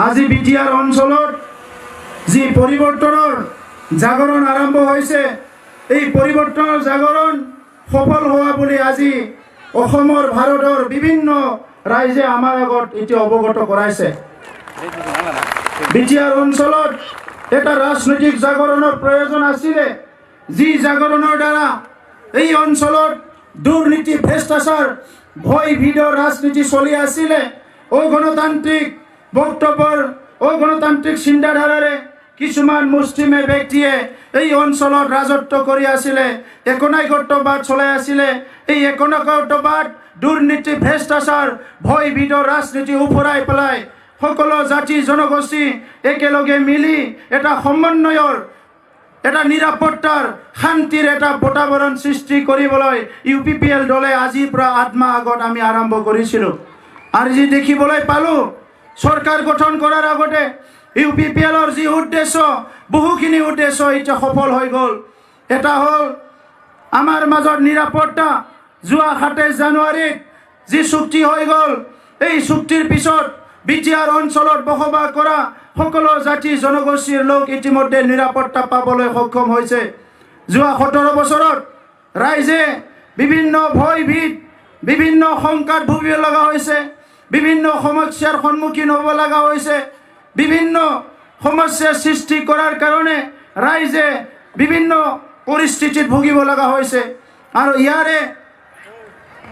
আজি বিটিআৰ অঞ্চলত যি পৰিবৰ্তনেৰ জাগৰণ আৰম্ভ হয়েছে এই পৰিবৰ্তনেৰ জাগৰণ সফল হওয়া বলে আজি অসমৰ ভাৰতৰ বিভিন্ন ৰাজ্যে আমাৰ আগত এটি অবগত কৰাইছে। বিটিআর অঞ্চলত এটা রাজনৈতিক জাগরণের প্রয়োজন আছিল, যি জাগরণের দ্বারা এই অঞ্চলত দুর্নীতি ভ্রষ্টাচার ভয় ভিড় রাজনীতি চলি আছিল। ওই গণতান্ত্রিক বক্তব্যৰ ওই গণতান্ত্ৰিক চিন্তাধাৰাৰে কিছুমান মুসলিমে ব্যক্তিয়ে এই অঞ্চলত ৰাজত্ব কৰি আছিলে, একনায়কত্ববাদ চলাই আছিলে। এই একনায়কত্ববাদ দুৰ্নীতি ভ্ৰষ্টাচাৰ ভয় ভিড় ৰাজনীতি উফৰাই পেলাই সকলো জাতি জনগোষ্ঠী একেলগে মিলি এটা সমন্বয়ৰ এটা নিৰাপত্তাৰ শান্তিৰ এটা বাতাবৰণ সৃষ্টি কৰিবলৈ ইউপিপিএল দলে আজিৰ পৰা 8 মাহ আগত আমি আৰম্ভ কৰিছিলোঁ। আৰ যি দেখিবলৈ পালো সৰকাৰ গঠন কৰাৰ আগতে ইউপিপিএলৰ যি উদ্দেশ্য বহুখিনি উদ্দেশ্য এটা সফল হৈ গ'ল। এটা হল আমার মাজত নিরাপত্তা, যোৱা 27 জানুৱাৰীত যি চুক্তি হৈ গ'ল, এই চুক্তিৰ পিছত বিটিআৰ অঞ্চলত বসবাস কৰা সকলো জাতি জনগোষ্ঠীৰ লোক ইতিমধ্যে নিৰাপত্তা পাবলৈ সক্ষম হৈছে। যোৱা 17 বছৰত ৰাইজে বিভিন্ন ভয়ভীত, বিভিন্ন শংকাত ভুগিব লগা হৈছে, বিভিন্ন সমস্যাৰ সন্মুখীন হ'ব লগা হৈছে, বিভিন্ন সমস্যাৰ সৃষ্টি কৰাৰ কাৰণে ৰাইজে বিভিন্ন পৰিস্থিতিত ভুগিব লগা হৈছে। আৰু ইয়াৰে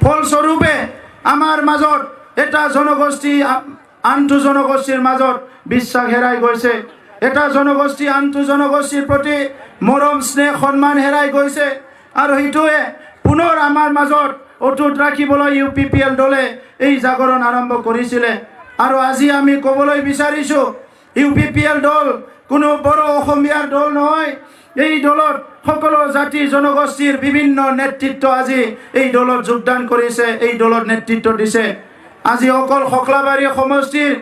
ফলস্বৰূপে আমাৰ মাজত এটা জনগোষ্ঠী আনটো জনগোষ্ঠীৰ মাজত বিশ্বাস হেৰাই গৈছে। এটা জনগোষ্ঠী আনটো জনগোষ্ঠীৰ প্ৰতি মৰম স্নেহ সন্মান হেৰাই গৈছে। আৰু সেইটোৱে পুনৰ আমাৰ মাজত অটুট ৰাখিবলৈ UPPL দলে এই জাগৰণ আৰম্ভ কৰিছিলে। আৰু আজি আমি ক'বলৈ বিচাৰিছোঁ, UPPL দল কোনো বড় অসমীয়াৰ দল নহয়। এই দলত সকলো জাতি জনগোষ্ঠীৰ বিভিন্ন নেতৃত্ব আজি এই দলত যোগদান কৰিছে, এই দলত নেতৃত্ব দিছে। আজি অকল খকলাবাৰী সমষ্টিৰ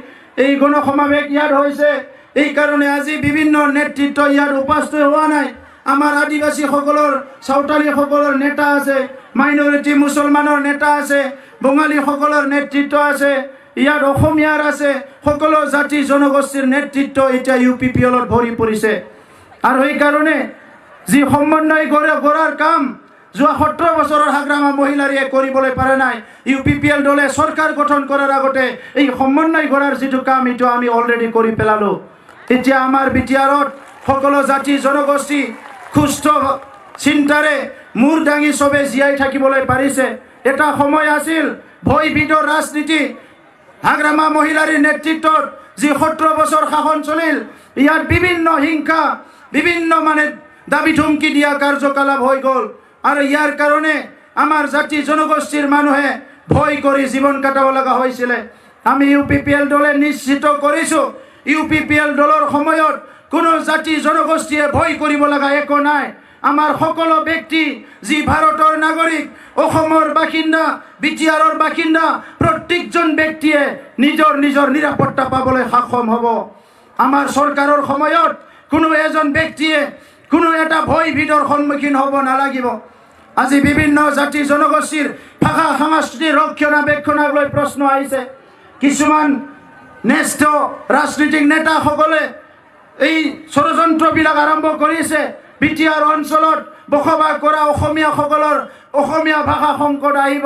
এই গণসমাৱেশ ইয়াত হৈছে, এই কাৰণে আজি বিভিন্ন নেতৃত্ব ইয়াত উপস্থিত হোৱা নাই। আমাৰ আদিবাসীসকলৰ, চাওতালীসকলৰ নেতা আছে, মাইনৰিটি মুছলমানৰ নেতা আছে, বঙালীসকলৰ নেতৃত্ব আছে, ইয়াত অসমীয়াৰ আছে, সকলো জাতি জনগোষ্ঠীৰ নেতৃত্ব এতিয়া UPPLত ভৰি পৰিছে। আৰু এইকাৰণে যি সমন্বয় গঢ়াৰ কাম যোৱা 17 বছৰৰ হাগ্ৰামা মহিলাৰীয়ে কৰিবলৈ পাৰে নাই, UPPL দলে চৰকাৰ গঠন কৰাৰ আগতে এই সমন্বয় গঢ়াৰ যিটো কাম এইটো আমি অলৰেডি কৰি পেলালোঁ। এতিয়া আমাৰ বিটিআৰত সকলো জাতি জনগোষ্ঠী সুস্থ চিন্তাৰে মূৰ দাঙি চবে জীয়াই থাকিবলৈ পাৰিছে। এটা সময় আছিল ভয়ভীতৰ ৰাজনীতি, হাগ্ৰামা মহিলাৰীৰ নেতৃত্বত যি 17 বছৰ শাসন চলিল, ইয়াত বিভিন্ন হিংসা, বিভিন্ন দাবী ধমকি দিয়া কাৰ্যকলাপ হৈ গ'ল। আৰু ইয়াৰ কাৰণে আমাৰ জাতি জনগোষ্ঠীৰ মানুহে ভয় কৰি জীৱন কটাব লগা হৈছিলে। আমি UPPL দলে নিশ্চিত কৰিছোঁ, UPPL দলৰ সময়ত কোনো জাতি জনগোষ্ঠীয়ে ভয় কৰিব লগা একো নাই। আমাৰ সকলো ব্যক্তি যি ভাৰতৰ নাগৰিক, অসমৰ বাসিন্দা, বিটিআৰৰ বাসিন্দা, প্ৰত্যেকজন ব্যক্তিয়ে নিজৰ নিজৰ নিৰাপত্তা পাবলৈ সক্ষম হ'ব। আমাৰ চৰকাৰৰ সময়ত কোনো এজন ব্যক্তিয়ে কোনো এটা ভয়ভীতৰ সন্মুখীন হ'ব নালাগিব। আজি বিভিন্ন জাতি জনগোষ্ঠীৰ ভাষা সংস্কৃতিৰ ৰক্ষণাবেক্ষণক লৈ প্ৰশ্ন আহিছে। কিছুমান ন্যস্ত ৰাজনৈতিক নেতাসকলে এই ষড়যন্ত্ৰবিলাক আৰম্ভ কৰিছে। বিটিআৰ অঞ্চলত বসবাস কৰা অসমীয়াসকলৰ অসমীয়া ভাষা সংকট আহিব।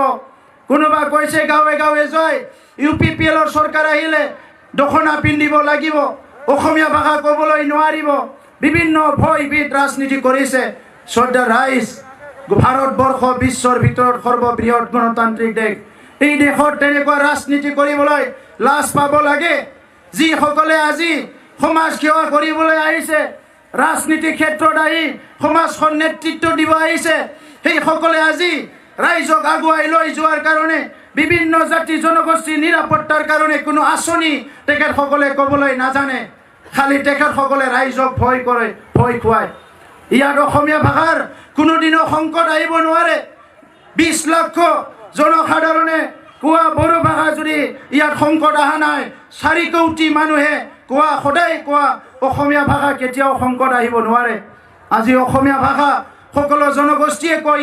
কোনোবা কৈছে গাঁৱে গাঁৱে যায় UPPLৰ চৰকাৰ আহিলে দখনা পিন্ধিব লাগিব, অসমীয়া ভাষা ক'বলৈ নোৱাৰিব। বিভিন্ন ভয়ভীত ৰাজনীতি কৰিছে। শ্ৰদ্ধা ৰাইজ, ভাৰতবৰ্ষ বিশ্বৰ ভিতৰত সৰ্ববৃহৎ গণতান্ত্ৰিক দেশ। এই দেশত তেনেকুৱা ৰাজনীতি কৰিবলৈ লাজ পাব লাগে। যিসকলে আজি সমাজ সেৱা কৰিবলৈ আহিছে, ৰাজনীতি ক্ষেত্ৰত আহি সমাজখন নেতৃত্ব দিব আহিছে, সেইসকলে আজি ৰাইজক আগুৱাই লৈ যোৱাৰ কাৰণে বিভিন্ন জাতি জনগোষ্ঠীৰ নিৰাপত্তাৰ কাৰণে কোনো আঁচনি তেখেতসকলে ক'বলৈ নাজানে। খালি তেখেতসকলে ৰাইজক ভয় কৰে, ভয় খুৱায়। ইয়াত অসমীয়া ভাষাৰ কোনোদিনো সংকট আহিব নোৱাৰে। 20 লাখ জনসাধাৰণে কোৱা বড়ো ভাষা যদি ইয়াত সংকট অহা নাই, 4 কোটি মানুহে কোৱা, সদায় কোৱা অসমীয়া ভাষা কেতিয়াও সংকট আহিব নোৱাৰে। আজি অসমীয়া ভাষা সকলো জনগোষ্ঠীয়ে কয়।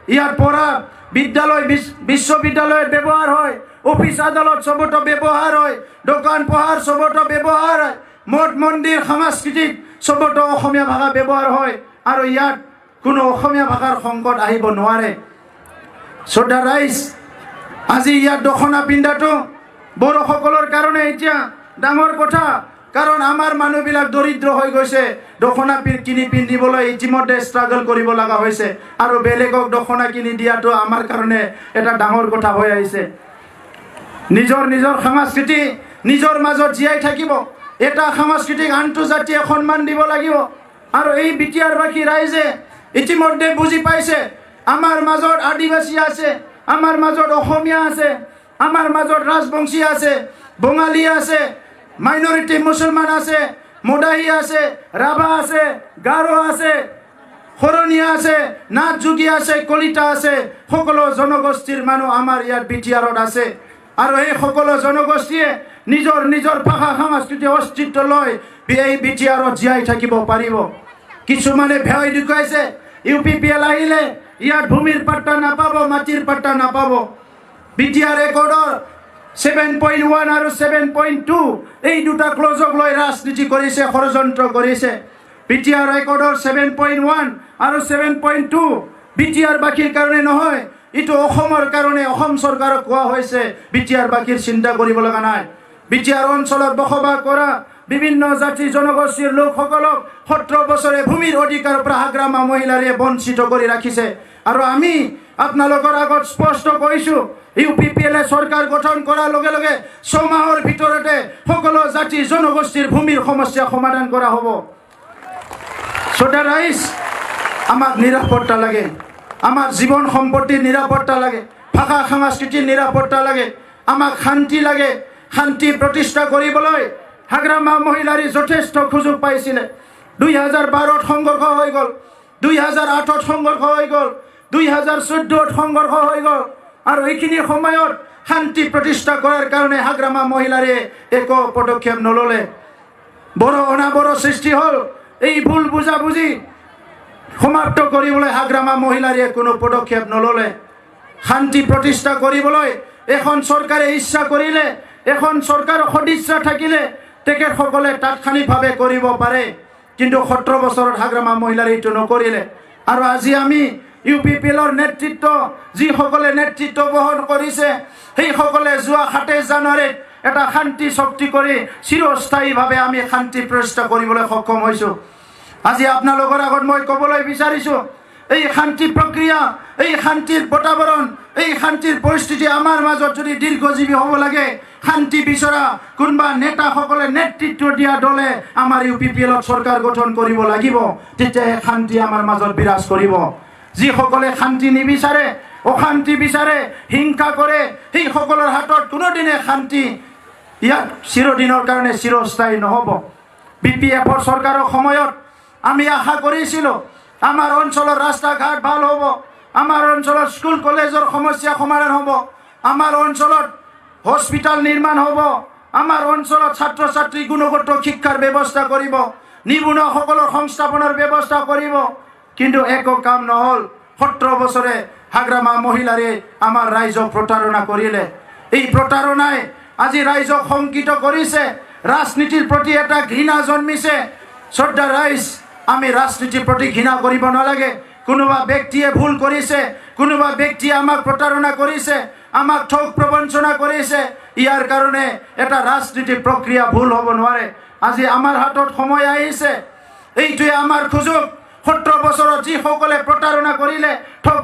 ইয়াত পঢ়া বিদ্যালয়, বিশ্ববিদ্যালয়ত ব্যৱহাৰ হয়, অফিচ আদালত চবতো ব্যৱহাৰ হয়, দোকান পোহাৰ চবতো ব্যৱহাৰ হয়, মঠ মন্দিৰ সাংস্কৃতিক চবতো অসমীয়া ভাষা ব্যৱহাৰ হয়। আৰু ইয়াত কোনো অসমীয়া ভাষাৰ সংকট আহিব নোৱাৰে। শ্ৰদ্ধা ৰাইজ, আজি ইয়াত দখনা পিন্ধাটো বড়োসকলৰ কাৰণে এতিয়া ডাঙৰ কথা। কাৰণ আমাৰ মানুহবিলাক দৰিদ্ৰ হৈ গৈছে, দখনা কিনি পিন্ধিবলৈ ইতিমধ্যে ষ্ট্ৰাগল কৰিব লগা হৈছে। আৰু বেলেগক দখনা কিনি দিয়াটো আমাৰ কাৰণে এটা ডাঙৰ কথা হৈ আহিছে। নিজৰ নিজৰ সংস্কৃতি নিজৰ মাজত জীয়াই থাকিব। এটা সংস্কৃতিক আনটো জাতিয়ে সন্মান দিব লাগিব। আৰু এই বিটিআৰবাসী ৰাইজে ইতিমধ্যে বুজি পাইছে, আমাৰ মাজত আদিবাসী আছে, আমাৰ মাজত অসমীয়া আছে, আমাৰ মাজত ৰাজবংশী আছে, বঙালী আছে, মাইনৰিটি মুছলমান আছে, মদাহী আছে, ৰাভা আছে, গাৰো আছে, শৰণীয়া আছে, নাথ যোগী আছে, কলিতা আছে, সকলো জনগোষ্ঠীৰ মানুহ আমাৰ ইয়াত বিটিআৰত আছে। আৰু এই সকলো জনগোষ্ঠীয়ে নিজৰ নিজৰ ভাষা সংস্কৃতি অস্তিত্ব লৈ এই বিটিআৰত জীয়াই থাকিব পাৰিব। কিছুমানে ভয় দেখুৱাইছে, UPPL আহিলে ইয়াত ভূমিৰ পাট্টা নাপাব, মাটিৰ পাট্টা নাপাব। BTR ৰেকৰ্ডৰ 7.1 আৰু 7.2 এই দুটা ক্লজক লৈ ৰাজনীতি কৰিছে, ষড়যন্ত্ৰ কৰিছে। BTR ৰেকৰ্ডৰ 7.1 আৰু 7.2 BTR বাকীৰ কাৰণে নহয়, ইটো অসমৰ কাৰণে অসম চৰকাৰক কোৱা হৈছে। BTR বাকীৰ চিন্তা কৰিব লগা নাই। BTR অঞ্চলত বসবাস কৰা বিভিন্ন জাতি জনগোষ্ঠীৰ লোকসকলক 17 বছৰে ভূমিৰ অধিকাৰৰ পৰা হাগ্ৰামা মহিলাৰে বঞ্চিত কৰি ৰাখিছে। আৰু আমি আপোনালোকৰ আগত স্পষ্ট কৈছোঁ, UPPL চৰকাৰ গঠন কৰাৰ লগে লগে 6 মাহৰ ভিতৰতে সকলো জাতি জনগোষ্ঠীৰ ভূমিৰ সমস্যা সমাধান কৰা হ'ব। ছোটা ৰাইজ, আমাক নিৰাপত্তা লাগে, আমাৰ জীৱন সম্পত্তিৰ নিৰাপত্তা লাগে, ভাষা সংস্কৃতিৰ নিৰাপত্তা লাগে, আমাক শান্তি লাগে। শান্তি প্ৰতিষ্ঠা কৰিবলৈ হাগ্ৰামা মহিলাৰে যথেষ্ট সুযোগ পাইছিলে। 2012ত সংঘৰ্ষ হৈ গ'ল, 2008ত সংঘৰ্ষ হৈ গ'ল, 2014ত সংঘৰ্ষ হৈ গ'ল। আৰু এইখিনি সময়ত শান্তি প্ৰতিষ্ঠা কৰাৰ কাৰণে হাগ্ৰামা মহিলাৰে একো পদক্ষেপ নল'লে। বড় অনাবড় সৃষ্টি হ'ল। এই ভুল বুজাবুজি সমাপ্ত কৰিবলৈ হাগ্ৰামা মহিলাৰে কোনো পদক্ষেপ নল'লে। শান্তি প্ৰতিষ্ঠা কৰিবলৈ এখন চৰকাৰে ইচ্ছা কৰিলে, এখন চৰকাৰৰ সদিচ্ছা থাকিলে তেখেতসকলে তাৎক্ষণিকভাৱে কৰিব পাৰে। কিন্তু 17 বছৰত হাগ্ৰামা মহিলাৰে এইটো নকৰিলে। আৰু আজি আমি UPPLৰ নেতৃত্ব যিসকলে নেতৃত্ব বহন কৰিছে, সেইসকলে যোৱা 27 জানুৱাৰীত এটা শান্তি চুক্তি কৰি চিৰস্থায়ীভাৱে আমি শান্তি প্ৰতিষ্ঠা কৰিবলৈ সক্ষম হৈছোঁ। আজি আপোনালোকৰ আগত মই ক'বলৈ বিচাৰিছোঁ, এই শান্তি প্ৰক্ৰিয়া, এই শান্তিৰ বাতাবৰণ, এই শান্তিৰ পৰিস্থিতি আমাৰ মাজত যদি দীৰ্ঘজীৱী হ'ব লাগে, শান্তি বিচৰা কোনোবা নেতাসকলে নেতৃত্ব দিয়া দলে আমাৰ UPPLত চৰকাৰ গঠন কৰিব লাগিব। তেতিয়াহে শান্তি আমাৰ মাজত বিৰাজ কৰিব। যিসকলে শান্তি নিবিচাৰে, অশান্তি বিচাৰে, হিংসা কৰে, সেইসকলৰ হাতত কোনোদিনে শান্তি ইয়াত চিৰদিনৰ কাৰণে চিৰস্থায়ী নহ'ব। BPFৰ চৰকাৰৰ সময়ত আমি আশা কৰিছিলোঁ আমাৰ অঞ্চলৰ ৰাস্তা ঘাট ভাল হ'ব, আমাৰ অঞ্চলত স্কুল কলেজৰ সমস্যা সমাধান হ'ব, আমাৰ অঞ্চলত হস্পিটাল নিৰ্মাণ হ'ব, আমাৰ অঞ্চলত ছাত্ৰ ছাত্ৰী গুণগত শিক্ষাৰ ব্যৱস্থা কৰিব, নিবনুৱাসকলৰ সংস্থাপনৰ ব্যৱস্থা কৰিব। কিন্তু একো কাম নহ'ল। 17 বছৰে হাগ্ৰামা মহিলাৰে আমাৰ ৰাইজক প্ৰতাৰণা কৰিলে। এই প্ৰতাৰণাই আজি ৰাইজক শংকিত কৰিছে, ৰাজনীতিৰ প্ৰতি এটা ঘৃণা জন্মিছে। শ্ৰদ্ধা ৰাইজ, আমি ৰাজনীতিৰ প্ৰতি ঘৃণা কৰিব নালাগে। কোনোবা ব্যক্তিয়ে ভুল কৰিছে, কোনোবা ব্যক্তিয়ে আমাক প্ৰতাৰণা কৰিছে, আমাক ঠগ প্ৰবঞ্চনা কৰিছে, ইয়াৰ কাৰণে এটা ৰাজনীতিক প্ৰক্ৰিয়া ভুল হ'ব নোৱাৰে। আজি আমাৰ হাতত সময় আহিছে, এইটোৱে আমাৰ সুযোগ। 17 বছৰত যিসকলে প্ৰতাৰণা কৰিলে, ঠগ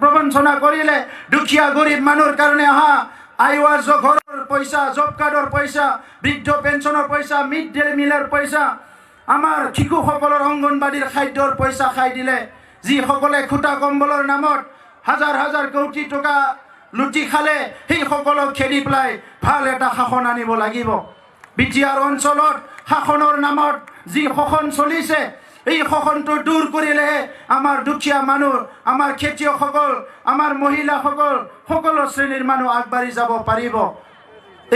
প্ৰবঞ্চনা কৰিলে, দুখীয়া গৰীব মানুহৰ কাৰণে অহা আইৱাজ ঘৰৰ পইচা, জব কাৰ্ডৰ পইচা, বৃদ্ধ পেঞ্চনৰ পইচা, মিড ডে মিলৰ পইচা, আমাৰ শিশুসকলৰ অংগনবাড়ীৰ খাদ্যৰ পইচা খাই দিলে। যিসকলে খুটা কম্বলৰ নামত হাজাৰ হাজাৰ কোটি টকা লুটি খালে, সেইসকলক খেদি পেলাই ভাল এটা শাসন আনিব লাগিব। BTR অঞ্চলত শাসনৰ নামত যি শোষণ চলিছে, এই শোষণটো দূৰ কৰিলেহে আমাৰ দুখীয়া মানুহ, আমাৰ খেতিয়কসকল, আমাৰ মহিলাসকল, সকলো শ্ৰেণীৰ মানুহ আগবাঢ়ি যাব পাৰিব।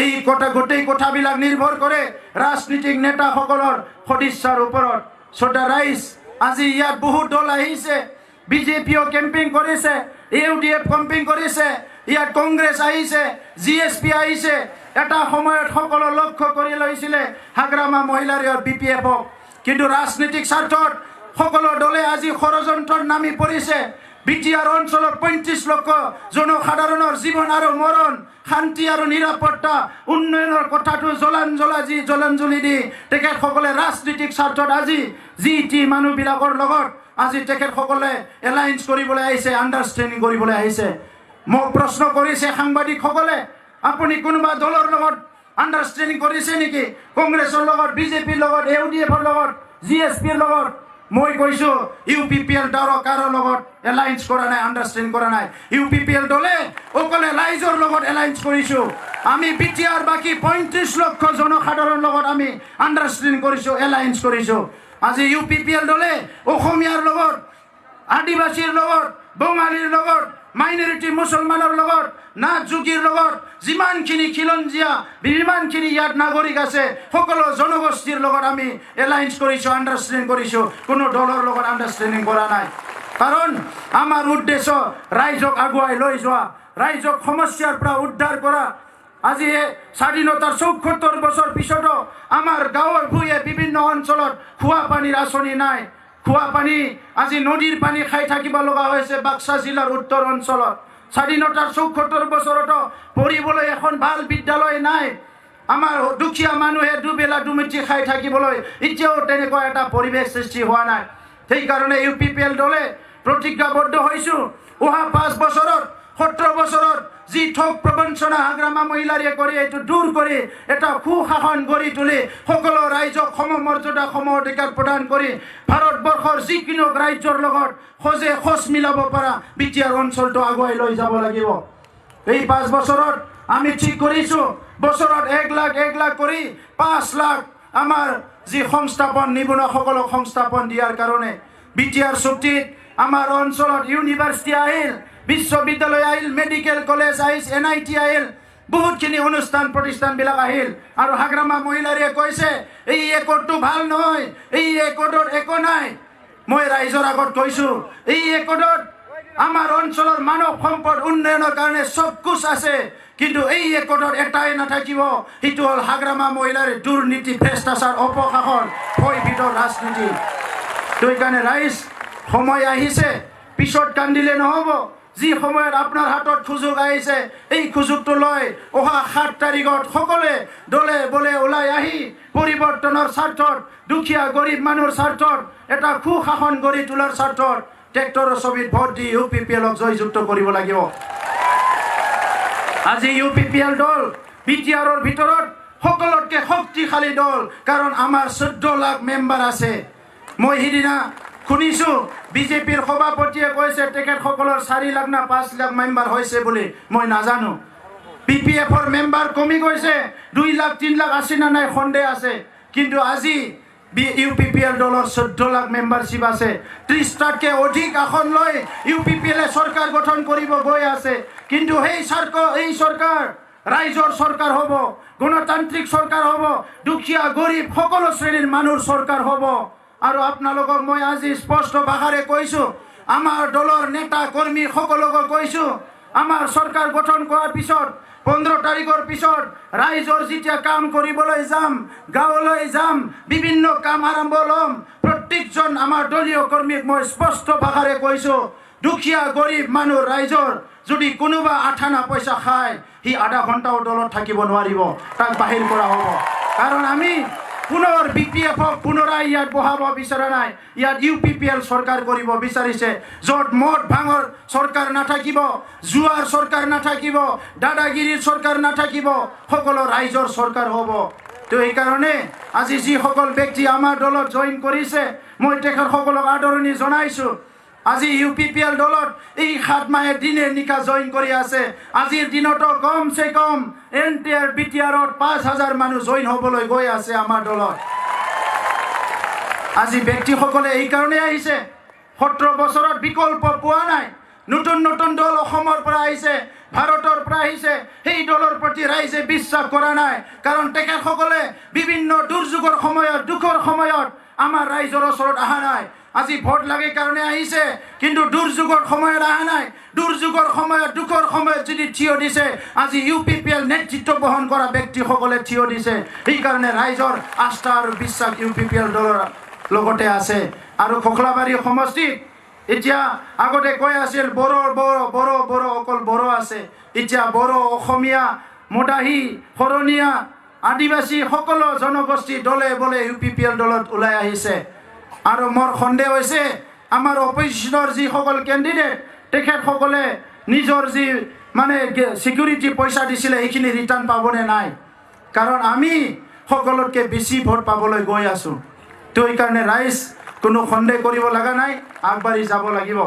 এই গোটেই কথাবিলাক নিৰ্ভৰ কৰে ৰাজনীতিক নেতাসকলৰ সদিচ্ছাৰ ওপৰত। শ্ৰদ্ধা ৰাইজ, আজি ইয়াত বহুত দল আহিছে, BJPও কেম্পিং কৰিছে, UDF কেম্পিং কৰিছে, ইয়াত কংগ্ৰেছ আহিছে, GSP আহিছে। এটা সময়ত সকলো লক্ষ্য কৰি লৈছিলে হাগ্ৰামা মহিলাৰ BPFক। কিন্তু ৰাজনীতিক স্বাৰ্থত সকলো দলে আজি ষড়যন্ত্ৰত নামি পৰিছে। BTR অঞ্চলত 35 লক্ষ জনসাধাৰণৰ জীৱন আৰু মৰণ, শান্তি আৰু নিৰাপত্তা, উন্নয়নৰ কথাটো জলাঞ্জলি দি তেখেতসকলে ৰাজনীতিক স্বাৰ্থত আজি টি মানুহবিলাকৰ লগত আজি তেখেতসকলে এলায়েন্স কৰিবলৈ আহিছে, আণ্ডাৰষ্টেণ্ডিং কৰিবলৈ আহিছে। মোক প্ৰশ্ন কৰিছে সাংবাদিকসকলে, আপুনি কোনোবা দলৰ লগত আণ্ডাৰষ্টেণ্ডিং কৰিছে নেকি? কংগ্ৰেছৰ লগত, BJPৰ লগত, UDFৰ লগত, GSPৰ লগত? মই কৈছোঁ UPPL কাৰো লগত এলায়েন্স কৰা নাই, আণ্ডাৰষ্টেণ্ডিং কৰা নাই। UPPL দলে অকলে ৰাইজৰ লগত এলায়েন্স কৰিছোঁ। আমি BTR বাকী 35 লক্ষ জনসাধাৰণৰ লগত আমি আণ্ডাৰষ্টেণ্ডিং কৰিছোঁ, এলায়েন্স কৰিছোঁ। আজি UPPL দলে অসমীয়াৰ লগত, আদিবাসীৰ লগত, বঙালীৰ লগত, মাইনৰিটি মুছলমানৰ লগত, নাথ যোগীৰ লগত, যিমানখিনি খিলঞ্জীয়া, যিমানখিনি ইয়াত নাগৰিক আছে, সকলো জনগোষ্ঠীৰ লগত আমি এলায়েন্স কৰিছোঁ, আণ্ডাৰষ্টেণ্ডিং কৰিছোঁ। কোনো দলৰ লগত আণ্ডাৰষ্টেণ্ডিং কৰা নাই। কাৰণ আমাৰ উদ্দেশ্য ৰাইজক আগুৱাই লৈ যোৱা, ৰাইজক সমস্যাৰ পৰা উদ্ধাৰ কৰা। আজি স্বাধীনতাৰ ৭৪ বছৰ পিছতো আমাৰ গাঁৱৰ ভূঞে বিভিন্ন অঞ্চলত খোৱা পানীৰ আঁচনি নাই। খোৱা পানী আজি নদীৰ পানী খাই থাকিব লগা হৈছে বাক্সা জিলাৰ উত্তৰ অঞ্চলত। স্বাধীনতাৰ ৭৪ বছৰতো পঢ়িবলৈ এখন ভাল বিদ্যালয় নাই। আমাৰ দুখীয়া মানুহে দুবেলা দুমুঠি খাই থাকিবলৈ এতিয়াও তেনেকুৱা এটা পৰিৱেশ সৃষ্টি হোৱা নাই। সেইকাৰণে UPPL দলে প্ৰতিজ্ঞাবদ্ধ হৈছোঁ, অহা 5 বছৰত 17 বছৰত যি ঠগ প্ৰবঞ্চনা হাগ্ৰামা মহিলাৰে কৰি এইটো দূৰ কৰি এটা সুশাসন গঢ়ি তুলি সকলো ৰাইজক সমমৰ্যাদা সম অধিকাৰ প্ৰদান কৰি ভাৰতবৰ্ষৰ যিকোনো ৰাজ্যৰ লগত সজে খোজ মিলাব পৰা বিটিআৰ অঞ্চলটো আগুৱাই লৈ যাব লাগিব। এই 5 বছৰত আমি ঠিক কৰিছোঁ, বছৰত 1 লাখ কৰি 5 লাখ আমাৰ যি সংস্থাপন নিবনুৱাসকলক সংস্থাপন দিয়াৰ কাৰণে বিটিআৰ চুক্তিত আমাৰ অঞ্চলত ইউনিভাৰ্চিটি আহিল, বিশ্ববিদ্যালয় আহিল, মেডিকেল কলেজ আহিল, NIT আহিল, বহুতখিনি অনুষ্ঠান প্ৰতিষ্ঠানবিলাক আহিল। আৰু হাগ্ৰামা মহিলাৰে কৈছে এই একৰ্ডটো ভাল নহয়, এই একৰ্ডত একো নাই। মই ৰাইজৰ আগত কৈছোঁ এই একৰ্ডত আমাৰ অঞ্চলৰ মানৱ সম্পদ উন্নয়নৰ কাৰণে চব কুছ আছে, কিন্তু এই একৰ্ডত এটাই নাথাকিব, সেইটো হ'ল হাগ্ৰামা মহিলাৰ দুৰ্নীতি, ভ্ৰষ্টাচাৰ, অপশাসন, ভয়ভীতৰ ৰাজনীতি। সেইকাৰণে ৰাইজ সময় আহিছে, পিছত কান্দিলে নহ'ব। যি সময়ত আপোনাৰ হাতত সুযোগ আহিছে এই সুযোগটো লৈ অহা 7 তাৰিখত সকলোৱে দলে বলে ওলাই আহি পৰিৱৰ্তনৰ স্বাৰ্থত, দুখীয়া গৰীব মানুহৰ স্বাৰ্থত, এটা সুশাসন গঢ়ি তোলাৰ স্বাৰ্থত ট্ৰেক্টৰৰ ছবিত ভোট দি UPPLক জয়যুক্ত কৰিব লাগিব। আজি UPPL দল বিটিআৰৰ ভিতৰত সকলোতকৈ শক্তিশালী দল, কাৰণ আমাৰ 14 লাখ মেম্বাৰ আছে। মই সিদিনা শুনিছোঁ বিজেপিৰ সভাপতিয়ে কৈছে তেখেতসকলৰ 4 লাখ না 5 লাখ মেম্বাৰ হৈছে বুলি। মই নাজানো। PPFৰ মেম্বাৰ কমি গৈছে, 2 লাখ 3 লাখ আছে না নাই সন্দেহ আছে, কিন্তু আজি UPPL দলৰ 14 লাখ মেম্বাৰশ্বিপ আছে। 30টাতকৈ অধিক আসন লৈ UPPLে চৰকাৰ গঠন কৰিব গৈ আছে, কিন্তু এই চৰকাৰ ৰাইজৰ চৰকাৰ হ'ব, গণতান্ত্ৰিক চৰকাৰ হ'ব, দুখীয়া গৰীব সকলো শ্ৰেণীৰ মানুহৰ চৰকাৰ হ'ব। আৰু আপোনালোকক মই আজি স্পষ্ট ভাষাৰে কৈছোঁ, আমাৰ দলৰ নেতা কৰ্মী সকলোকে কৈছোঁ, আমাৰ চৰকাৰ গঠন কৰাৰ পিছত 15 তাৰিখৰ পিছত ৰাইজৰ যেতিয়া কাম কৰিবলৈ যাম, গাঁৱলৈ যাম, বিভিন্ন কাম আৰম্ভ ল'ম, প্ৰত্যেকজন আমাৰ দলীয় কৰ্মীক মই স্পষ্ট ভাষাৰে কৈছোঁ, দুখীয়া গৰীব মানুহ ৰাইজৰ যদি কোনোবা 8 আনা পইচা খায় সি আধা ঘণ্টাও দলত থাকিব নোৱাৰিব, তাক বাহিৰ কৰা হ'ব। কাৰণ আমি পুনৰ BPFক পুনৰাই ইয়াত বহাব বিচৰা নাই, ইয়াত UPPL চৰকাৰ কৰিব বিচাৰিছে, য'ত মদ ভাঙৰ চৰকাৰ নাথাকিব, জুৱাৰ চৰকাৰ নাথাকিব, দাদাগিৰিৰ চৰকাৰ নাথাকিব, সকলো ৰাইজৰ চৰকাৰ হ'ব। তো সেইকাৰণে আজি যিসকল ব্যক্তি আমাৰ দলত জইন কৰিছে মই তেখেতসকলক আদৰণি জনাইছোঁ। আজি UPPL দলত এই 7 মাহে দিনে নিশা জইন কৰি আছে। আজিৰ দিনতো কমচে কম এনটিআৰ বিটিআৰত 5000 মানুহ জইন হ'বলৈ গৈ আছে আমাৰ দলত। আজি ব্যক্তিসকলে এইকাৰণে আহিছে, 17 বছৰত বিকল্প পোৱা নাই, নতুন নতুন দল অসমৰ পৰা আহিছে, ভাৰতৰ পৰা আহিছে, সেই দলৰ প্ৰতি ৰাইজে বিশ্বাস কৰা নাই, কাৰণ তেখেতসকলে বিভিন্ন দুৰ্যোগৰ সময়ত, দুখৰ সময়ত আমাৰ ৰাইজৰ ওচৰত অহা নাই। আজি ভোট লাগে কাৰণে আহিছে, কিন্তু দুৰ্যোগৰ সময়ত অহা নাই। দুৰ্যোগৰ সময়ত, দুখৰ সময়ত যদি থিয় দিছে, আজি UPPL নেতৃত্ব বহন কৰা ব্যক্তিসকলে থিয় দিছে। সেইকাৰণে ৰাইজৰ আস্থা আৰু বিশ্বাস UPPL দলৰ লগতে আছে। আৰু খোখলাবাৰী সমষ্টিত এতিয়া আগতে কৈ আছিল বড়ো অকল বড়ো আছে, এতিয়া বড়ো, অসমীয়া, মদাহী, শৰণীয়া, আদিবাসী সকলো জনগোষ্ঠী দলে বলে UPPL দলত ওলাই আহিছে। আৰু মোৰ সন্দেহ হৈছে আমাৰ অপজিশ্যনৰ যিসকল কেণ্ডিডেট তেখেতসকলে নিজৰ যি মানে ছিকিউৰিটি পইচা দিছিলে সেইখিনি ৰিটাৰ্ণ পাবনে নাই, কাৰণ আমি সকলোতকৈ বেছি ভোট পাবলৈ গৈ আছোঁ। তো সেইকাৰণে ৰাইজ কোনো সন্দেহ কৰিব লগা নাই, আগবাঢ়ি যাব লাগিব।